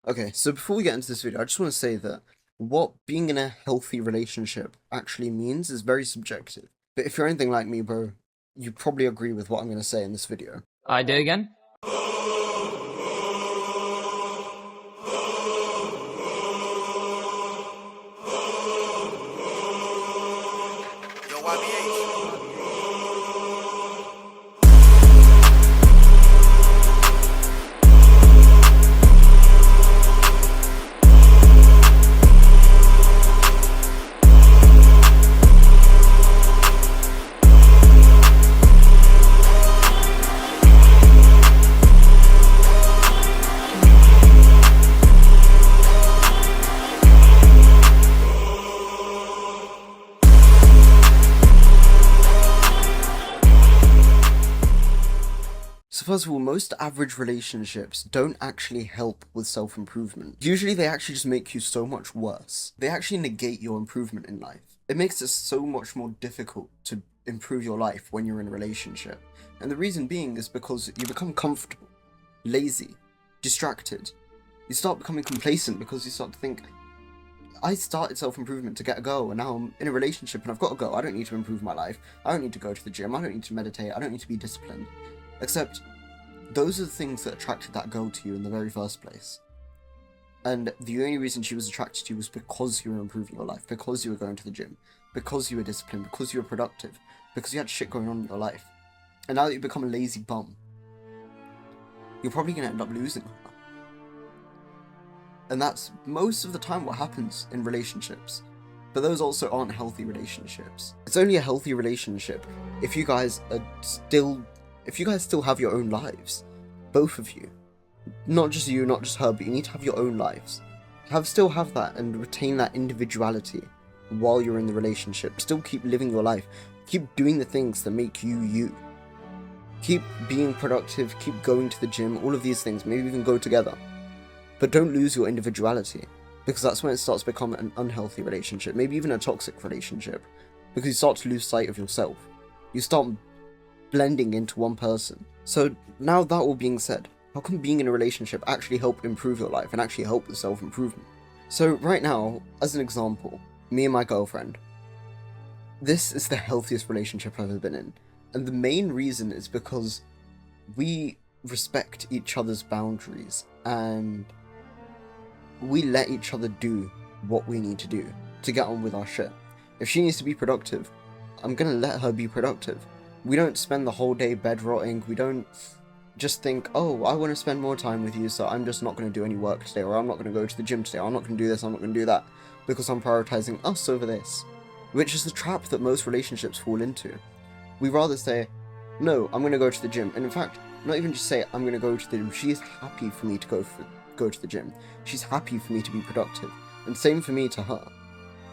Okay, so before we get into this video, I just want to say that what being in a healthy relationship actually means is very subjective. But if you're anything like me, bro, you probably agree with what I'm going to say in this video. I did again? Yo, YBH. So first of all, most average relationships don't actually help with self-improvement. Usually they actually just make you so much worse. They actually negate your improvement in life. It makes it so much more difficult to improve your life when you're in a relationship. And the reason being is because you become comfortable, lazy, distracted. You start becoming complacent because you start to think, I started self-improvement to get a girl, and now I'm in a relationship and I've got a girl. I don't need to improve my life. I don't need to go to the gym. I don't need to meditate. I don't need to be disciplined. Except, those are the things that attracted that girl to you in the very first place. And the only reason she was attracted to you was because you were improving your life, because you were going to the gym, because you were disciplined, because you were productive, because you had shit going on in your life. And now that you've become a lazy bum, you're probably going to end up losing her. And that's most of the time what happens in relationships. But those also aren't healthy relationships. It's only a healthy relationship if you guys still have your own lives. Both of you. Not just you, not just her, but you need to have your own lives. Still have that and retain that individuality while you're in the relationship. Still keep living your life. Keep doing the things that make you you. Keep being productive, keep going to the gym, all of these things, maybe even go together. But don't lose your individuality, because that's when it starts to become an unhealthy relationship, maybe even a toxic relationship, because you start to lose sight of yourself. You start blending into one person. So now that all being said, how can being in a relationship actually help improve your life and actually help with self-improvement? So right now, as an example, me and my girlfriend, this is the healthiest relationship I've ever been in. And the main reason is because we respect each other's boundaries and we let each other do what we need to do to get on with our shit. If she needs to be productive, I'm gonna let her be productive. We don't spend the whole day bed rotting. We don't just think, oh, I want to spend more time with you, so I'm just not going to do any work today, or I'm not going to go to the gym today, or I'm not going to do this, I'm not going to do that, because I'm prioritizing us over this. Which is the trap that most relationships fall into. We rather say, no, I'm going to go to the gym. And in fact, not even just say, I'm going to go to the gym. She's happy for me to go to the gym. She's happy for me to be productive. And same for me to her.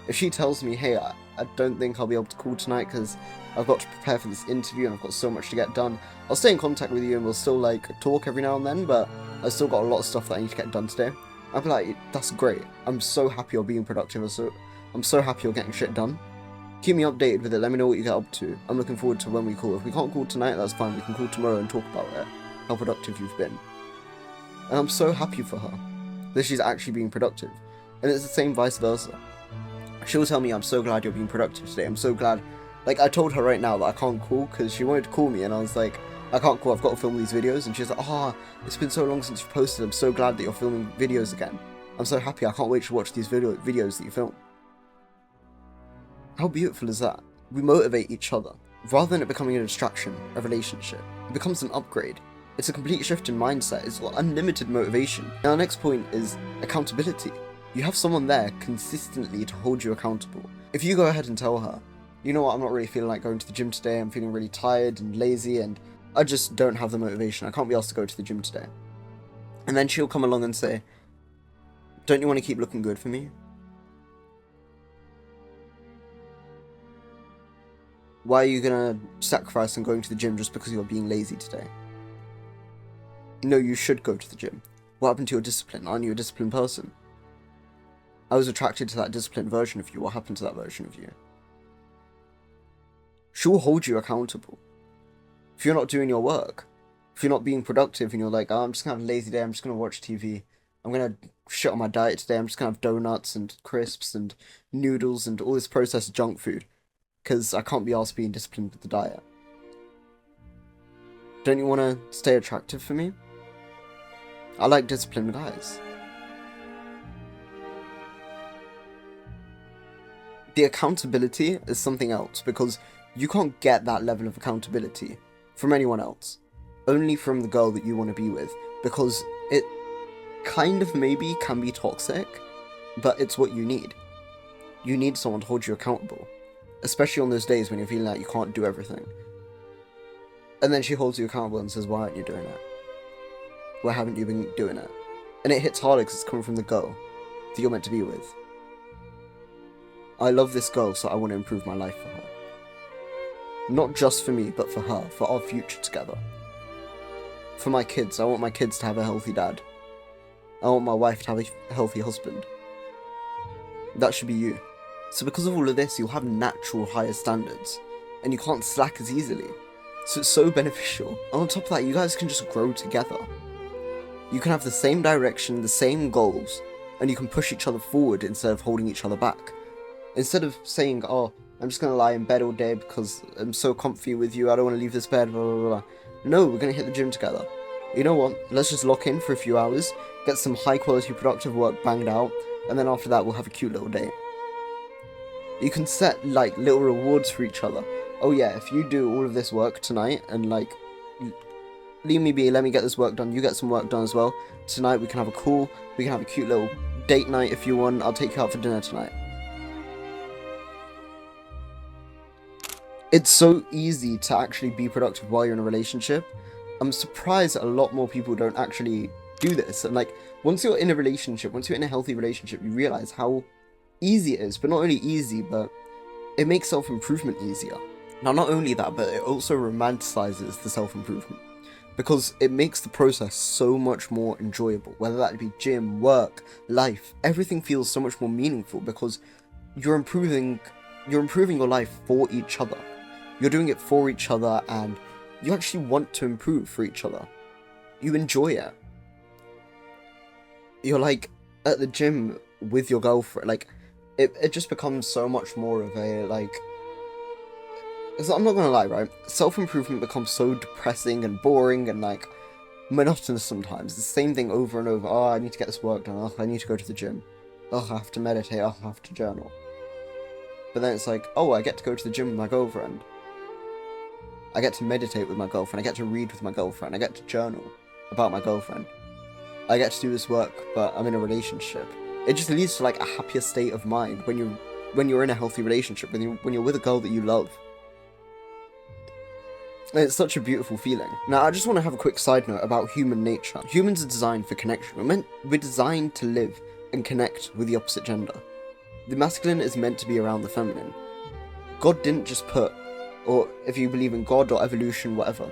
If she tells me, hey, I don't think I'll be able to call tonight because I've got to prepare for this interview and I've got so much to get done, I'll stay in contact with you and we'll still, talk every now and then, but I've still got a lot of stuff that I need to get done today. I'll be like, that's great. I'm so happy you're being productive. I'm so happy you're getting shit done. Keep me updated with it. Let me know what you get up to. I'm looking forward to when we call. If we can't call tonight, that's fine. We can call tomorrow and talk about it. How productive you've been. And I'm so happy for her that she's actually being productive. And it's the same vice versa. She'll tell me, I'm so glad you're being productive today. I'm so glad. I told her right now that I can't call because she wanted to call me and I was like, I can't call, I've got to film these videos. And she's like, it's been so long since you posted. I'm so glad that you're filming videos again. I'm so happy. I can't wait to watch these videos that you film. How beautiful is that? We motivate each other. Rather than it becoming a distraction, a relationship, it becomes an upgrade. It's a complete shift in mindset. It's unlimited motivation. And our next point is accountability. You have someone there consistently to hold you accountable. If you go ahead and tell her, you know what, I'm not really feeling like going to the gym today, I'm feeling really tired and lazy and I just don't have the motivation, I can't be asked to go to the gym today. And then she'll come along and say, don't you want to keep looking good for me? Why are you gonna sacrifice on going to the gym just because you're being lazy today? No, you should go to the gym. What happened to your discipline? Aren't you a disciplined person? I was attracted to that disciplined version of you. What happened to that version of you? She'll hold you accountable. If you're not doing your work, if you're not being productive and you're like, oh, I'm just gonna have a lazy day, I'm just gonna watch TV, I'm gonna shit on my diet today. I'm just gonna have donuts and crisps and noodles and all this processed junk food because I can't be asked being disciplined with the diet. Don't you want to stay attractive for me? I like disciplined guys. The accountability is something else, because you can't get that level of accountability from anyone else. Only from the girl that you want to be with, because it kind of maybe can be toxic, but it's what you need. You need someone to hold you accountable, especially on those days when you're feeling like you can't do everything. And then she holds you accountable and says, why aren't you doing it? Why haven't you been doing it? And it hits harder because it's coming from the girl that you're meant to be with. I love this girl, so I want to improve my life for her. Not just for me, but for her, for our future together. For my kids, I want my kids to have a healthy dad. I want my wife to have a healthy husband. That should be you. So because of all of this, you'll have natural higher standards, and you can't slack as easily. So it's so beneficial. And on top of that, you guys can just grow together. You can have the same direction, the same goals, and you can push each other forward instead of holding each other back. Instead of saying, oh, I'm just going to lie in bed all day because I'm so comfy with you, I don't want to leave this bed, blah, blah, blah. No, we're going to hit the gym together. You know what? Let's just lock in for a few hours, get some high quality productive work banged out, and then after that we'll have a cute little date. You can set, like, little rewards for each other. Oh yeah, if you do all of this work tonight and, like, leave me be, let me get this work done, you get some work done as well. Tonight we can have we can have a cute little date night if you want, I'll take you out for dinner tonight. It's so easy to actually be productive while you're in a relationship. I'm surprised that a lot more people don't actually do this. And like, once you're in a relationship, once you're in a healthy relationship, you realize how easy it is. But not only easy, but it makes self-improvement easier. Now, not only that, but it also romanticizes the self-improvement. Because it makes the process so much more enjoyable. Whether that be gym, work, life, everything feels so much more meaningful because you're improving your life for each other. You're doing it for each other, and you actually want to improve for each other. You enjoy it. You're like at the gym with your girlfriend. Like, it just becomes so much more of a, like, I'm not gonna lie, right? Self-improvement becomes so depressing and boring and, like, monotonous sometimes. It's the same thing over and over. Oh, I need to get this work done. Oh, I need to go to the gym. Oh, I have to meditate. Oh, I have to journal. But then it's like, oh, I get to go to the gym with my girlfriend. I get to meditate with my girlfriend. I get to read with my girlfriend. I get to journal about my girlfriend. I get to do this work, but I'm in a relationship. It just leads to, like, a happier state of mind when you're in a healthy relationship, when you're with a girl that you love. And it's such a beautiful feeling. Now, I just want to have a quick side note about human nature. Humans are designed for connection. We're designed to live and connect with the opposite gender. The masculine is meant to be around the feminine. God didn't just put, or if you believe in God or evolution, whatever,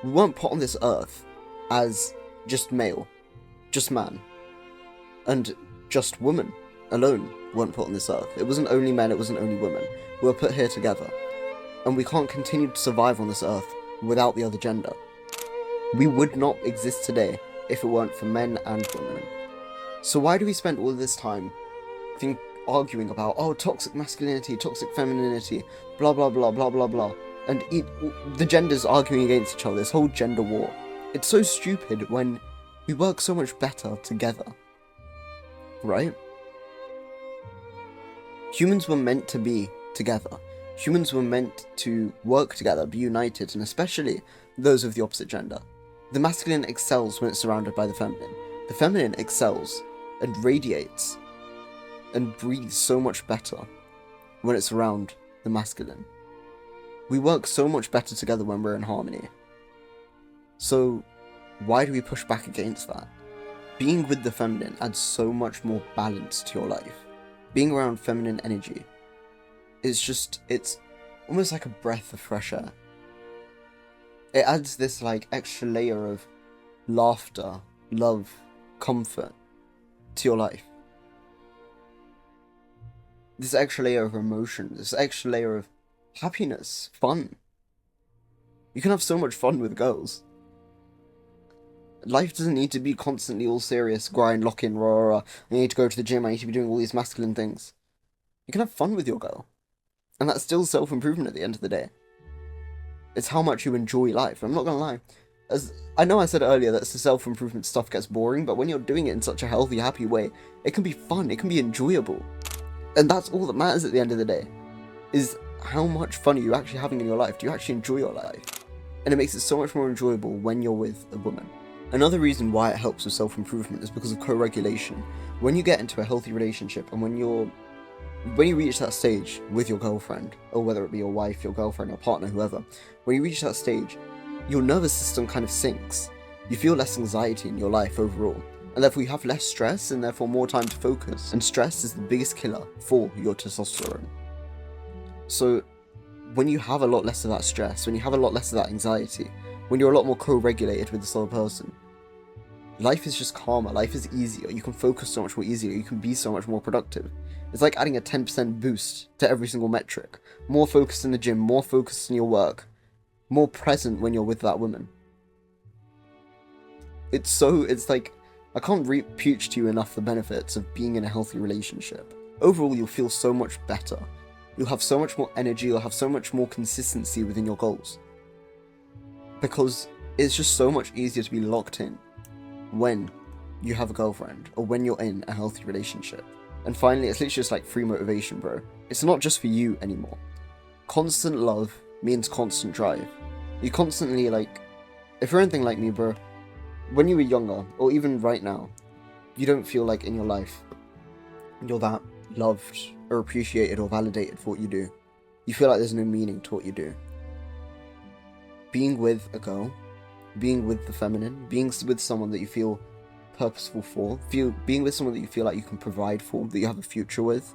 we weren't put on this earth as just male, just man, and just woman alone weren't put on this earth. It wasn't only men, it wasn't only women. We were put here together. And we can't continue to survive on this earth without the other gender. We would not exist today if it weren't for men and women. So why do we spend all this time arguing about, oh, toxic masculinity, toxic femininity, blah blah blah blah blah blah, and the genders arguing against each other, this whole gender war? It's so stupid when we work so much better together, right? Humans were meant to be together. Humans were meant to work together, be united, and especially those of the opposite gender. The masculine excels when it's surrounded by the feminine. The feminine excels and radiates and breathes so much better when it's around the masculine. We work so much better together when we're in harmony. So why do we push back against that? Being with the feminine adds so much more balance to your life. Being around feminine energy, it's almost like a breath of fresh air. It adds this, like, extra layer of laughter, love, comfort to your life. This extra layer of emotion, this extra layer of happiness, fun. You can have so much fun with girls. Life doesn't need to be constantly all serious, grind, lock in, rah, rah, rah. I need to go to the gym, I need to be doing all these masculine things. You can have fun with your girl. And that's still self-improvement at the end of the day. It's how much you enjoy life. I'm not gonna lie. As I know I said earlier that the self-improvement stuff gets boring, but when you're doing it in such a healthy, happy way, it can be fun, it can be enjoyable. And that's all that matters at the end of the day, is how much fun are you actually having in your life? Do you actually enjoy your life? And it makes it so much more enjoyable when you're with a woman. Another reason why it helps with self-improvement is because of co-regulation. When you get into a healthy relationship, and when you reach that stage with your girlfriend, or whether it be your wife, your girlfriend, or partner, whoever, when you reach that stage, your nervous system kind of sinks. You feel less anxiety in your life overall, and therefore you have less stress and therefore more time to focus. And stress is the biggest killer for your testosterone. So when you have a lot less of that stress, when you have a lot less of that anxiety, when you're a lot more co-regulated with this other person, life is just calmer, life is easier, you can focus so much more easier, you can be so much more productive. It's like adding a 10% boost to every single metric. More focused in the gym, more focused in your work, more present when you're with that woman. It's like, I can't preach to you enough the benefits of being in a healthy relationship. Overall, you'll feel so much better. You'll have so much more energy, you'll have so much more consistency within your goals. Because it's just so much easier to be locked in when you have a girlfriend, or when you're in a healthy relationship. And finally, it's literally just like free motivation, bro. It's not just for you anymore. Constant love means constant drive. You constantly, like, if you're anything like me, bro, when you were younger, or even right now, you don't feel like in your life you're that loved or appreciated or validated for what you do. You feel like there's no meaning to what you do. Being with a girl, being with the feminine, being with someone that you feel purposeful for, being with someone that you feel like you can provide for, that you have a future with,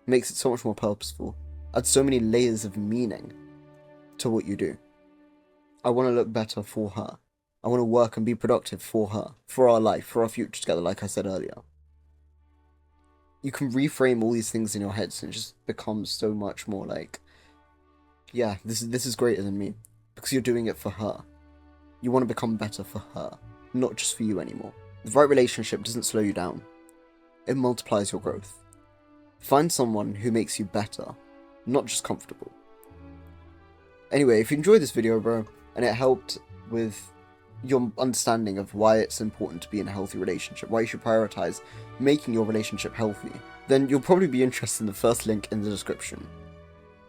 makes it so much more purposeful. Adds so many layers of meaning to what you do. I want to look better for her. I want to work and be productive for her, for our life, for our future together, like I said earlier. You can reframe all these things in your heads and it just becomes so much more like, yeah, this is greater than me, because you're doing it for her. You want to become better for her, not just for you anymore. The right relationship doesn't slow you down. It multiplies your growth. Find someone who makes you better, not just comfortable. Anyway, if you enjoyed this video, bro, and it helped with your understanding of why it's important to be in a healthy relationship, why you should prioritize making your relationship healthy, then you'll probably be interested in the first link in the description.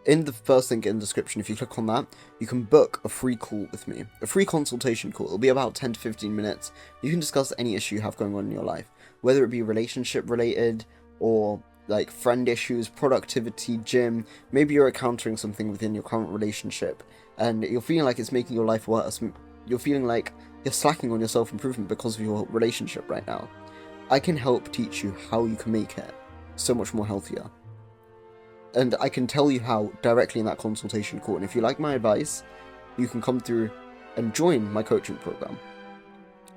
In the first link in the description, if you click on that, you can book a free call with me, a free consultation call. It'll be about 10 to 15 minutes. You can discuss any issue you have going on in your life, whether it be relationship related or like friend issues, productivity, gym. Maybe you're encountering something within your current relationship and you're feeling like it's making your life worse. You're feeling like you're slacking on your self-improvement because of your relationship right now. I can help teach you how you can make it so much more healthier. And I can tell you how directly in that consultation call. And if you like my advice, you can come through and join my coaching program,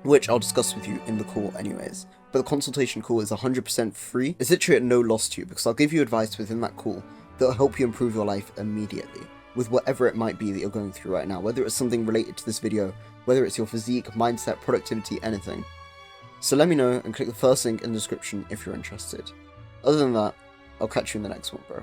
which I'll discuss with you in the call anyways. But the consultation call is 100% free. It's literally at no loss to you, because I'll give you advice within that call that will help you improve your life immediately with whatever it might be that you're going through right now, whether it's something related to this video, whether it's your physique, mindset, productivity, anything. So let me know and click the first link in the description if you're interested. Other than that, I'll catch you in the next one, bro.